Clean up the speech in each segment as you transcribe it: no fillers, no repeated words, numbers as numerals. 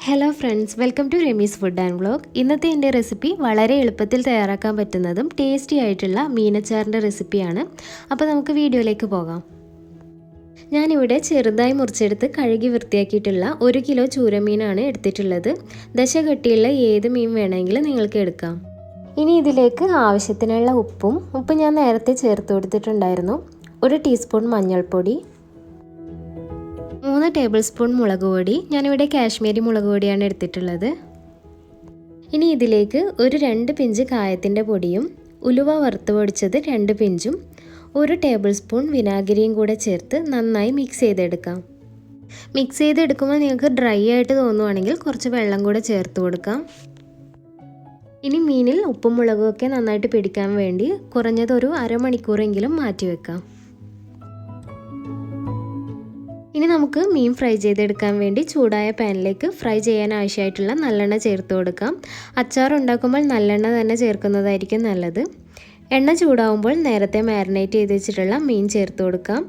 Hello friends, welcome to Remees food and vlog. ഇന്നത്തെ എൻ്റെ recipe വളരെ എളുപ്പത്തിൽ തയ്യാറാക്കാൻ പറ്റുന്നതും ടേസ്റ്റി ആയിട്ടുള്ള മീനച്ചാറിൻ്റെ റെസിപ്പിയാണ്. അപ്പോൾ നമുക്ക് വീഡിയോയിലേക്ക് പോകാം. ഞാനിവിടെ ചെറുതായി മുറിച്ചെടുത്ത് കഴുകി വൃത്തിയാക്കിയിട്ടുള്ള 1 കിലോ ചൂരമീനാണ് എടുത്തിട്ടുള്ളത്. ദശ കട്ടിയുള്ള ഏത് മീൻ വേണമെങ്കിലും നിങ്ങൾക്ക് എടുക്കാം. ഇനി ഇതിലേക്ക് ആവശ്യത്തിനുള്ള ഉപ്പ് ഞാൻ നേരത്തെ ചേർത്ത് കൊടുത്തിട്ടുണ്ടായിരുന്നു. 1 ടീസ്പൂൺ മഞ്ഞൾപ്പൊടി, 3 ടേബിൾ സ്പൂൺ മുളക് പൊടി. ഞാനിവിടെ കാശ്മീരി മുളക് പൊടിയാണ് എടുത്തിട്ടുള്ളത്. ഇനി ഇതിലേക്ക് 2 പിഞ്ച് കായത്തിൻ്റെ പൊടിയും ഉലുവ വറുത്ത് പൊടിച്ചത് 2 പിഞ്ചും 1 ടേബിൾ സ്പൂൺ വിനാഗിരിയും കൂടെ ചേർത്ത് നന്നായി മിക്സ് ചെയ്തെടുക്കാം. മിക്സ് ചെയ്തെടുക്കുമ്പോൾ നിങ്ങൾക്ക് ഡ്രൈ ആയിട്ട് തോന്നുവാണെങ്കിൽ കുറച്ച് വെള്ളം കൂടെ ചേർത്ത് കൊടുക്കാം. ഇനി മീനിൽ ഉപ്പും മുളകും ഒക്കെ നന്നായിട്ട് പിടിക്കാൻ വേണ്ടി കുറഞ്ഞത് ഒരു അരമണിക്കൂറെങ്കിലും മാറ്റി വെക്കാം. ഇനി നമുക്ക് മീൻ ഫ്രൈ ചെയ്തെടുക്കാൻ വേണ്ടി ചൂടായ പാനിലേക്ക് ഫ്രൈ ചെയ്യാൻ ആവശ്യമായിട്ടുള്ള നല്ലെണ്ണ ചേർത്ത് കൊടുക്കാം. അച്ചാർ ഉണ്ടാക്കുമ്പോൾ നല്ലെണ്ണ തന്നെ ചേർക്കുന്നതായിരിക്കും നല്ലത്. എണ്ണ ചൂടാവുമ്പോൾ നേരത്തെ മാരിനേറ്റ് ചെയ്ത് വെച്ചിട്ടുള്ള മീൻ ചേർത്ത് കൊടുക്കാം.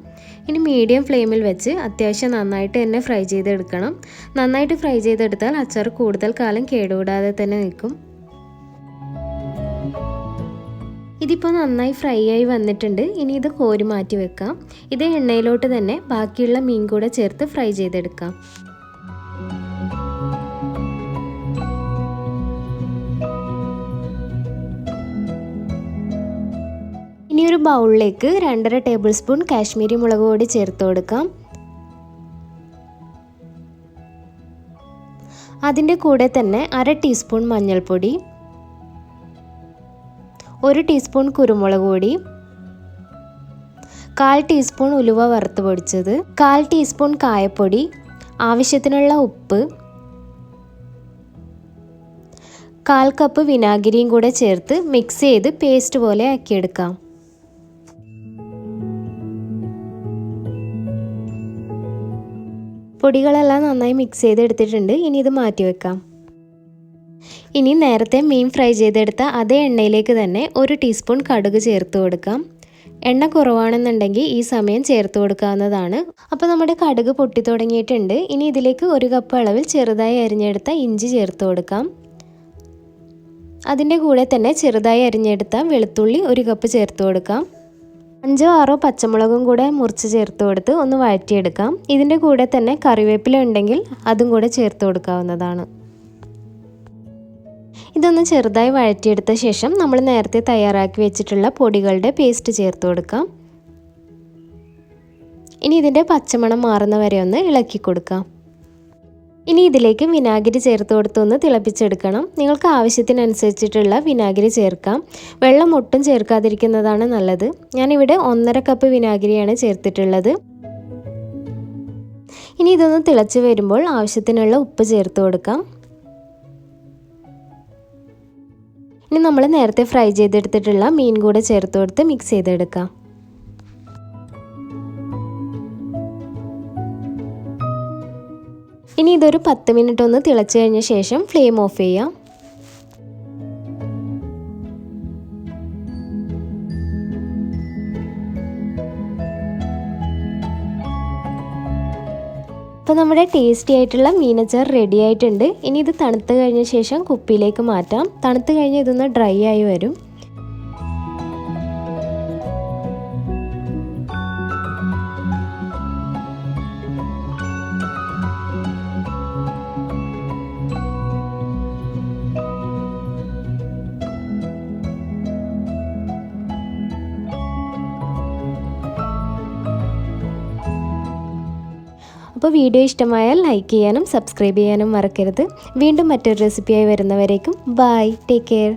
ഇനി മീഡിയം ഫ്ലെയിമിൽ വെച്ച് അത്യാവശ്യം നന്നായിട്ട് തന്നെ ഫ്രൈ ചെയ്തെടുക്കണം. നന്നായിട്ട് ഫ്രൈ ചെയ്തെടുത്താൽ അച്ചാർ കൂടുതൽ കാലം കേടുകൂടാതെ തന്നെ നിൽക്കും. ഇതിപ്പോൾ നന്നായി ഫ്രൈ ആയി വന്നിട്ടുണ്ട്. ഇനി ഇത് കോരി മാറ്റി വെക്കാം. ഇതേ എണ്ണയിലോട്ട് തന്നെ ബാക്കിയുള്ള മീൻ കൂടെ ചേർത്ത് ഫ്രൈ ചെയ്തെടുക്കാം. ഇനി ഒരു ബൗളിലേക്ക് 2.5 ടേബിൾ സ്പൂൺ കാശ്മീരി മുളക് പൊടി ചേർത്ത് കൊടുക്കാം. അതിൻ്റെ കൂടെ തന്നെ 1/2 ടീസ്പൂൺ മഞ്ഞൾപ്പൊടി, 1 ടീസ്പൂൺ കുരുമുളക് പൊടി, 1/4 ടീസ്പൂൺ ഉലുവ വറുത്ത് പൊടിച്ചത്, 1/4 ടീസ്പൂൺ കായപ്പൊടി, ആവശ്യത്തിനുള്ള ഉപ്പ്, 1/4 കപ്പ് വിനാഗിരിയും കൂടെ ചേർത്ത് മിക്സ് ചെയ്ത് പേസ്റ്റ് പോലെ ആക്കിയെടുക്കാം. പൊടികളെല്ലാം നന്നായി മിക്സ് ചെയ്തെടുത്തിട്ടുണ്ട്. ഇനി ഇത് മാറ്റി വെക്കാം. ഇനി നേരത്തെ മീൻ ഫ്രൈ ചെയ്തെടുത്ത അതേ എണ്ണയിലേക്ക് തന്നെ 1 ടീസ്പൂൺ കടുക് ചേർത്ത് കൊടുക്കാം. എണ്ണ കുറവാണെന്നുണ്ടെങ്കിൽ ഈ സമയം ചേർത്ത് കൊടുക്കാവുന്നതാണ്. അപ്പോൾ നമ്മുടെ കടുക് പൊട്ടി തുടങ്ങിയിട്ടുണ്ട്. ഇനി ഇതിലേക്ക് 1 കപ്പ് അളവിൽ ചെറുതായി അരിഞ്ഞെടുത്ത ഇഞ്ചി ചേർത്ത് കൊടുക്കാം. അതിൻ്റെ കൂടെ തന്നെ ചെറുതായി അരിഞ്ഞെടുത്ത വെളുത്തുള്ളി 1 കപ്പ് ചേർത്ത് കൊടുക്കാം. 5-6 പച്ചമുളകും കൂടെ മുറിച്ച് ചേർത്ത് കൊടുത്ത് ഒന്ന് വഴറ്റിയെടുക്കാം. ഇതിൻ്റെ കൂടെ തന്നെ കറിവേപ്പില ഉണ്ടെങ്കിൽ അതും കൂടെ ചേർത്ത് കൊടുക്കാവുന്നതാണ്. ഇതൊന്ന് ചെറുതായി വഴറ്റിയെടുത്ത ശേഷം നമ്മൾ നേരത്തെ തയ്യാറാക്കി വെച്ചിട്ടുള്ള പൊടികളുടെ പേസ്റ്റ് ചേർത്ത് കൊടുക്കാം. ഇനി ഇതിൻ്റെ പച്ചമണം മാറുന്ന വരെ ഒന്ന് ഇളക്കി കൊടുക്കാം. ഇനി ഇതിലേക്ക് വിനാഗിരി ചേർത്ത് കൊടുത്തൊന്ന് തിളപ്പിച്ചെടുക്കണം. നിങ്ങൾക്ക് ആവശ്യത്തിനനുസരിച്ചിട്ടുള്ള വിനാഗിരി ചേർക്കാം. വെള്ളം ഒട്ടും ചേർക്കാതിരിക്കുന്നതാണ് നല്ലത്. ഞാനിവിടെ 1.5 കപ്പ് വിനാഗിരിയാണ് ചേർത്തിട്ടുള്ളത്. ഇനി ഇതൊന്ന് തിളച്ച് വരുമ്പോൾ ആവശ്യത്തിനുള്ള ഉപ്പ് ചേർത്ത് കൊടുക്കാം. ഇനി നമ്മൾ നേരത്തെ ഫ്രൈ ചെയ്തെടുത്തിട്ടുള്ള മീൻ കൂടെ ചേർത്ത് കൊടുത്ത് മിക്സ് ചെയ്തെടുക്കാം. ഇനി ഇതൊരു 10 മിനിറ്റ് ഒന്ന് തിളച്ച് കഴിഞ്ഞ ശേഷം ഫ്ലെയിം ഓഫ് ചെയ്യാം. അപ്പോൾ നമ്മുടെ ടേസ്റ്റി ആയിട്ടുള്ള മീനച്ചാർ റെഡി ആയിട്ടുണ്ട്. ഇനി ഇത് തണുത്ത് കഴിഞ്ഞ ശേഷം കുപ്പിയിലേക്ക് മാറ്റാം. തണുത്ത് കഴിഞ്ഞ് ഇതൊന്ന് ഡ്രൈ ആയി വരും. അപ്പോൾ വീഡിയോ ഇഷ്ടമായാൽ ലൈക്ക് ചെയ്യാനും സബ്സ്ക്രൈബ് ചെയ്യാനും മറക്കരുത്. വീണ്ടും മറ്റൊരു റെസിപ്പിയായി വരുന്നവരേക്കും ബൈ, ടേക്ക് കെയർ.